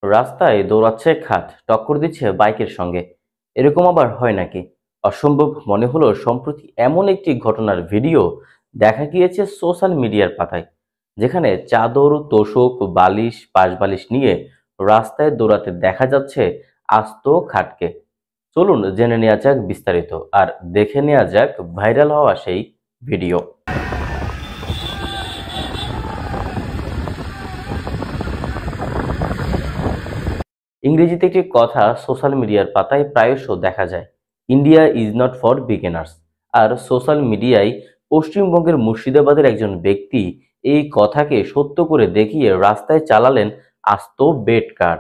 রাস্তায় দৌড়াচ্ছে খাট, টক্কর দিচ্ছে বাইকের সঙ্গে। এরকম আবার হয় নাকি? অসম্ভব মনে হলো সম্প্রতি এমন একটি ঘটনার ভিডিও দেখা গিয়েছে সোশ্যাল মিডিয়ার পাতায়, যেখানে চাদর, তোশক, বালিশ, পাশবালিশ নিয়ে রাস্তায় দৌড়াতে দেখা যাচ্ছে আস্ত খাটকে। চলুন জেনে নেওয়া যাক বিস্তারিত, আর দেখে নেওয়া যাক ভাইরাল হওয়া সেই ভিডিও। ইংরেজিতে একটি কথা সোশ্যাল মিডিয়ার পাতায় প্রায়শ দেখা যায়, India is not for beginners. আর সোশ্যাল মিডিয়ায় পশ্চিমবঙ্গের মুর্শিদাবাদের একজন ব্যক্তি এই কথাকে সত্য করে দেখিয়ে রাস্তায় চালালেন আস্ত বেড কার।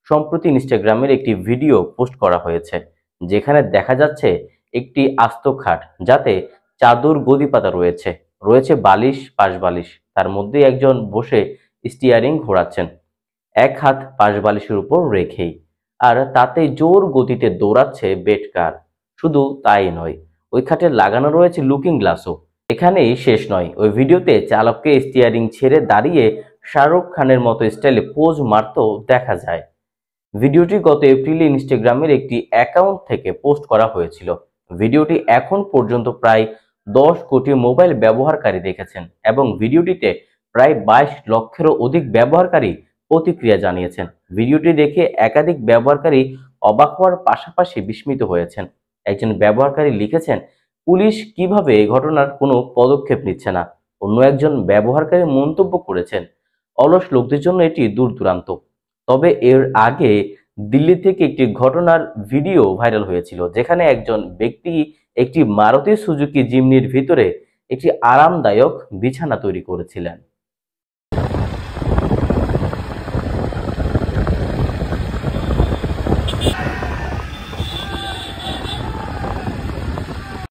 সম্প্রতি ইনস্টাগ্রামের একটি ভিডিও পোস্ট করা হয়েছে, যেখানে দেখা যাচ্ছে একটি আস্ত খাট, যাতে চাদর, গদি পাতা রয়েছে, রয়েছে বালিশ, পাশ বালিশ। তার মধ্যে একজন বসে স্টিয়ারিং ঘোরাচ্ছেন, এক হাত পাশ বালিশের উপর রেখেই। আর তাতে জোর গতিতে দৌড়াচ্ছে বেড কার। শুধু তাই নয়, ওই খাটে লাগানো রয়েছে লুকিং গ্লাসও। এখানেই শেষ নয়, ওই ভিডিওতে চালককে স্টিয়ারিং ছেড়ে দাঁড়িয়ে শাহরুখ খানের মতো স্টাইলে পোজ মারতেও দেখা যায়। ভিডিওটি গত এপ্রিলে ইনস্টাগ্রামের একটি অ্যাকাউন্ট থেকে পোস্ট করা হয়েছিল। ভিডিওটি এখন পর্যন্ত প্রায় 10 কোটি মোবাইল ব্যবহারকারী দেখেছেন, এবং ভিডিওটিতে প্রায় 22 লক্ষেরও অধিক ব্যবহারকারী প্রতিক্রিয়া জানিয়েছেন। ভিডিওটি দেখে একাধিক ব্যবহারকারী অবাক হওয়ার পাশাপাশি বিস্মিত হয়েছেন। একজন ব্যবহারকারী লিখেছেন, পুলিশ কিভাবে এই ঘটনার কোনো পদক্ষেপ নিচ্ছে না। অন্য একজন ব্যবহারকারী মন্তব্য করেছেন, অলস লোকদের জন্য এটি দূর দূরান্ত। তবে এর আগে দিল্লি থেকে একটি ঘটনার ভিডিও ভাইরাল হয়েছিল, যেখানে একজন ব্যক্তি একটি মারুতি সুজুকি জিমনির ভিতরে একটি আরামদায়ক বিছানা তৈরি করেছিলেন।